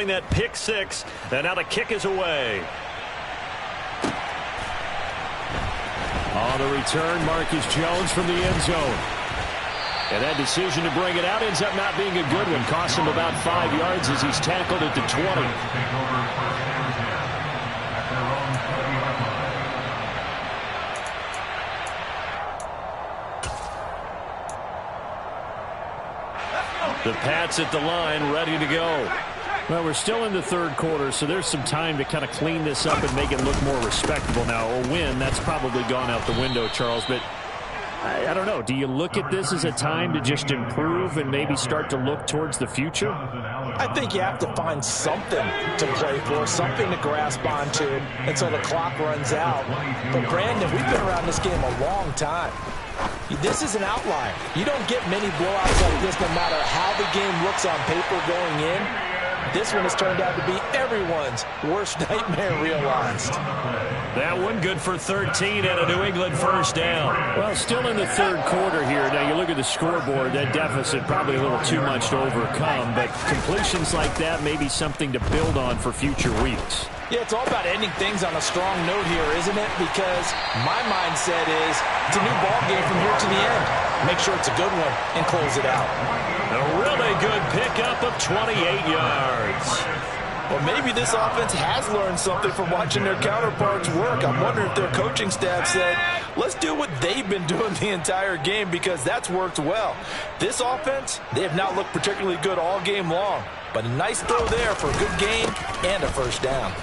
throwing that pick six. And now the kick is away. On the return, Marcus Jones from the end zone. And that decision to bring it out ends up not being a good one. Costs him about 5 yards as he's tackled at the 20. The Pats at the line, ready to go. Well, we're still in the third quarter, so there's some time to kind of clean this up and make it look more respectable. Now, a win, that's probably gone out the window, Charles, but I don't know. Do you look at this as a time to just improve and maybe start to look towards the future? I think you have to find something to play for, something to grasp onto until the clock runs out. But, Brandon, we've been around this game a long time. This is an outlier. You don't get many blowouts like this no matter how the game looks on paper going in. This one has turned out to be everyone's worst nightmare realized. That one good for 13 and a New England first down. Well, still in the third quarter here. Now, you look at the scoreboard, that deficit probably a little too much to overcome, but completions like that may be something to build on for future weeks. Yeah, it's all about ending things on a strong note here, isn't it? Because my mindset is it's a new ball game from here to the end. Make sure it's a good one and close it out. A really good pickup of 28 yards. Well, maybe this offense has learned something from watching their counterparts work. I'm wondering if their coaching staff said, let's do what they've been doing the entire game, because that's worked well. This offense, they have not looked particularly good all game long, but a nice throw there for a good gain and a first down.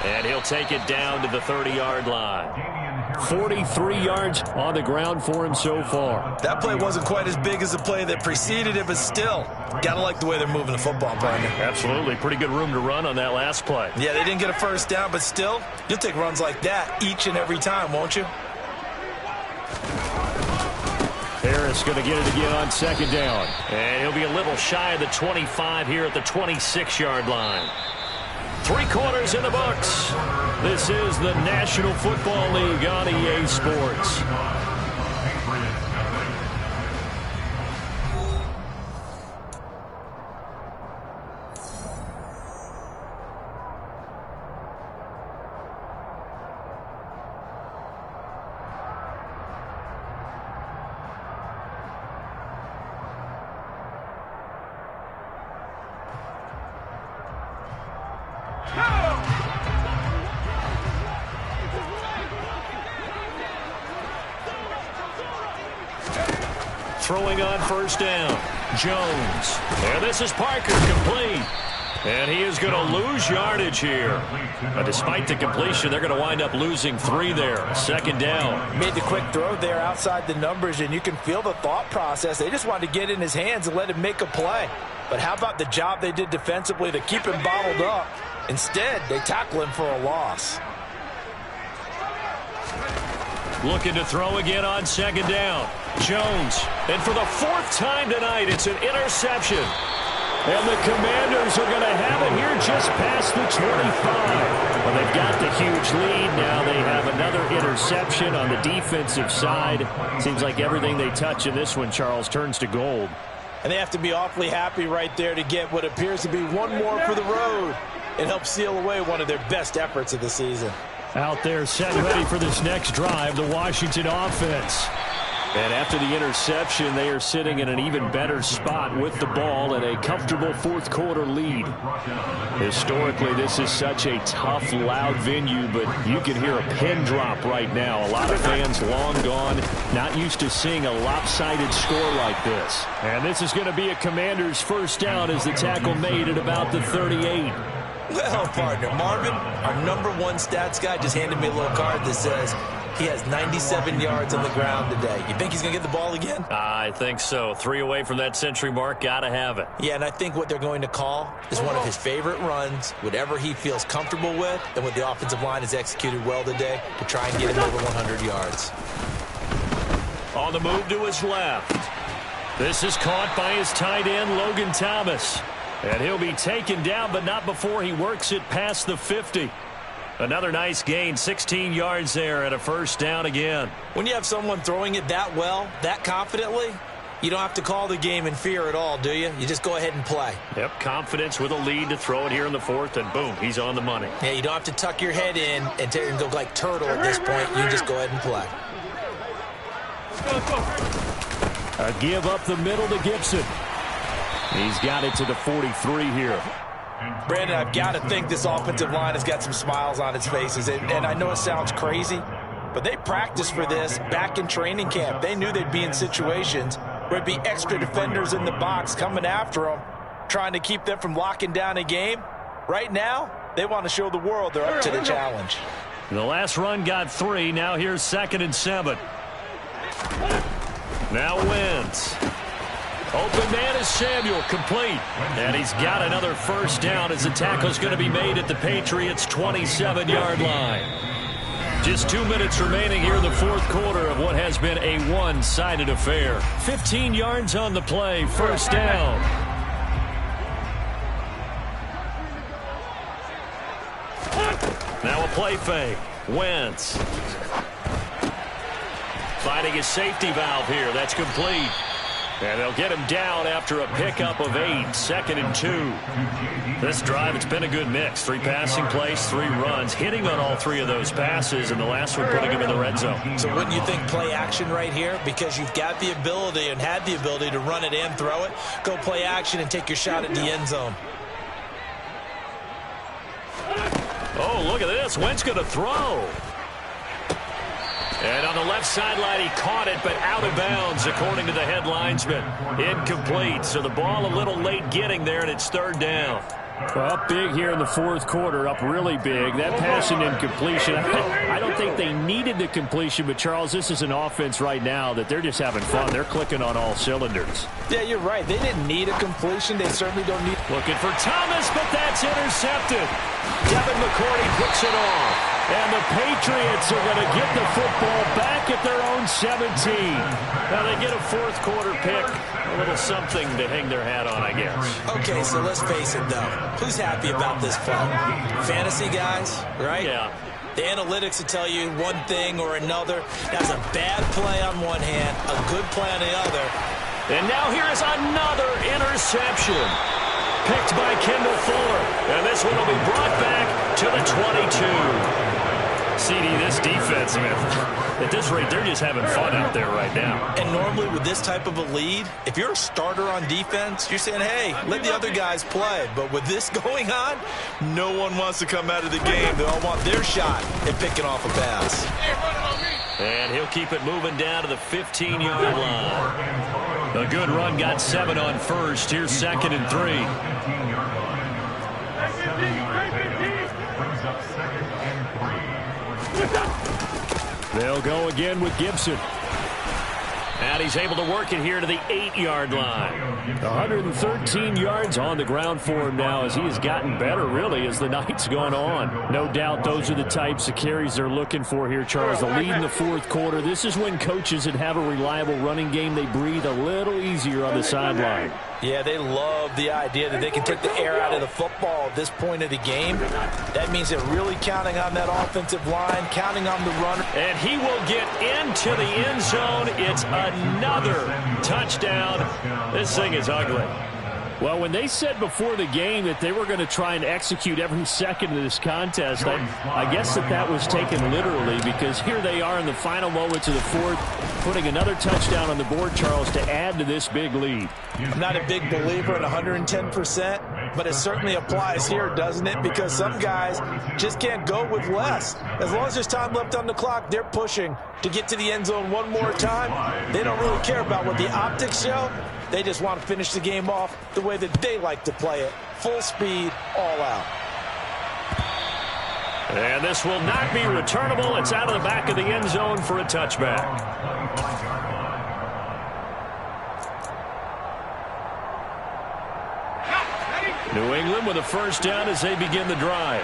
And he'll take it down to the 30-yard line. 43 yards on the ground for him so far. That play wasn't quite as big as the play that preceded it, but still, gotta like the way they're moving the football, Brandon. Absolutely. Pretty good room to run on that last play. Yeah, they didn't get a first down, but still, you'll take runs like that each and every time, won't you? Harris going to get it again on second down. And he'll be a little shy of the 25 here at the 26-yard line. 3 quarters in the books. This is the National Football League on EA Sports. Throwing on first down, Jones. And this is Parker, complete. And he is going to lose yardage here. Despite the completion, they're going to wind up losing 3 there. Second down. Made the quick throw there outside the numbers, and you can feel the thought process. They just wanted to get in his hands and let him make a play. But how about the job they did defensively to keep him bottled up? Instead, they tackle him for a loss. Looking to throw again on second down. Jones. And for the 4th time tonight, it's an interception. And the Commanders are going to have it here just past the 25. Well, they've got the huge lead. Now they have another interception on the defensive side. Seems like everything they touch in this one, Charles, turns to gold. And they have to be awfully happy right there to get what appears to be one more for the road. It helps seal away one of their best efforts of the season. Out there set ready for this next drive, the Washington offense. And after the interception, they are sitting in an even better spot with the ball and a comfortable 4th quarter lead. Historically, this is such a tough, loud venue, but you can hear a pin drop right now. A lot of fans long gone, not used to seeing a lopsided score like this. And this is going to be a Commander's first down as the tackle made at about the 38. Well, partner, Marvin, our #1 stats guy just handed me a little card that says he has 97 yards on the ground today. You think he's going to get the ball again? I think so. 3 away from that century mark. Got to have it. Yeah, and I think what they're going to call is one of his favorite runs, whatever he feels comfortable with, and what the offensive line has executed well today to try and get him over 100 yards. On the move to his left. This is caught by his tight end, Logan Thomas. And he'll be taken down, but not before he works it past the 50. Another nice gain, 16 yards there, and a first down again. When you have someone throwing it that well, that confidently, You don't have to call the game in fear at all, do you? You just go ahead and play. Yep, confidence with a lead to throw it here in the fourth, and boom, he's on the money. Yeah, you don't have to tuck your head in and go like turtle at this point. You just go ahead and play. A give up the middle to Gibson. He's got it to the 43 here. Brandon, I've got to think this offensive line has got some smiles on its faces. And I know it sounds crazy, but they practiced for this back in training camp. They knew they'd be in situations where there'd be extra defenders in the box coming after them, trying to keep them from locking down a game. Right now, they want to show the world they're up to the challenge. The last run got 3. Now here's 2nd and 7. Now Wentz. Open man is Samuel, complete. And he's got another first down as the tackle's going to be made at the Patriots' 27-yard line. Just 2 minutes remaining here in the fourth quarter of what has been a one-sided affair. 15 yards on the play, first down. Now a play fake. Wentz. Finding his safety valve here. That's complete. And they'll get him down after a pickup of 8, 2nd and 2. This drive, it's been a good mix. 3 passing plays, 3 runs, hitting on all 3 of those passes, and the last one putting him in the red zone. So wouldn't you think play action right here? Because you've got the ability and had the ability to run it and throw it. Go play action and take your shot at the end zone. Oh, look at this. Wentz going to throw. And on the left sideline, he caught it, but out of bounds, according to the head linesman. Incomplete. So the ball a little late getting there, and it's 3rd down. Well, up big here in the fourth quarter, up really big. That passing incompletion, I don't think they needed the completion, but, Charles, this is an offense right now that they're just having fun. They're clicking on all cylinders. Yeah, you're right. They didn't need a completion. They certainly don't need. Looking for Thomas, but that's intercepted. Devin McCourty picks it off. And the Patriots are going to get the football back at their own 17. Now they get a fourth quarter pick. A little something to hang their hat on, I guess. Okay, so let's face it, though. Who's happy about this play? Fantasy guys, right? Yeah. The analytics will tell you one thing or another. That's a bad play on one hand, a good play on the other. And now here's another interception. Picked by Kendall Fuller. And this one will be brought back to the 22. CD, this defense, man, at this rate, they're just having fun out there right now. And normally with this type of a lead, if you're a starter on defense, you're saying, hey, let the other guys play. But with this going on, no one wants to come out of the game. They all want their shot at picking off a pass. And he'll keep it moving down to the 15-yard line. A good run, got 7 on first. Here's 2nd and 3. They'll go again with Gibson. And he's able to work it here to the 8-yard line. 113 yards on the ground for him now as he has gotten better, really, as the night's gone on. No doubt those are the types of carries they're looking for here, Charles. The lead in the fourth quarter. This is when coaches that have a reliable running game, they breathe a little easier on the sideline. Yeah, they love the idea that they can take the air out of the football at this point of the game. That means they're really counting on that offensive line, counting on the runner. And he will get into the end zone. It's another touchdown. This thing is ugly. Well, when they said before the game that they were going to try and execute every second of this contest, I guess that was taken literally, because here they are in the final moments of the fourth, putting another touchdown on the board, Charles, to add to this big lead. I'm not a big believer in 110%, but it certainly applies here, doesn't it? Because some guys just can't go with less. As long as there's time left on the clock, they're pushing to get to the end zone one more time. They don't really care about what the optics show. They just want to finish the game off the way that they like to play it. Full speed, all out. And this will not be returnable. It's out of the back of the end zone for a touchback. New England with a first down as they begin the drive.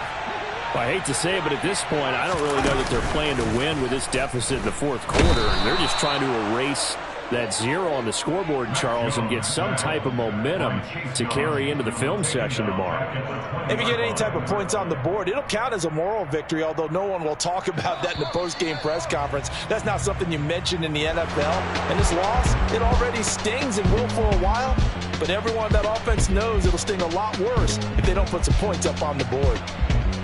Well, I hate to say it, but at this point, I don't really know that they're playing to win with this deficit in the fourth quarter. And they're just trying to erase that 0 on the scoreboard, Charles, and get some type of momentum to carry into the film session tomorrow. If you get any type of points on the board, it'll count as a moral victory, although no one will talk about that in the post-game press conference. That's not something you mention in the NFL. And this loss, it already stings and will for a while, but everyone on that offense knows it'll sting a lot worse if they don't put some points up on the board.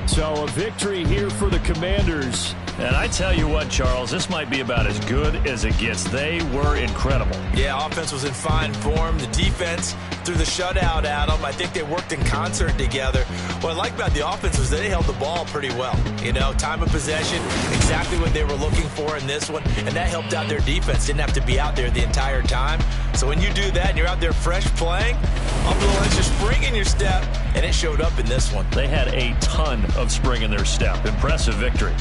So a victory here for the Commanders. And I tell you what, Charles, this might be about as good as it gets. They were incredible. Yeah, offense was in fine form. The defense threw the shutout at them. I think they worked in concert together. What I like about the offense was they held the ball pretty well. You know, time of possession, exactly what they were looking for in this one, and that helped out their defense. Didn't have to be out there the entire time. So when you do that and you're out there fresh playing, a little extra spring in your step, and it showed up in this one. They had a ton of spring in their step. Impressive victory.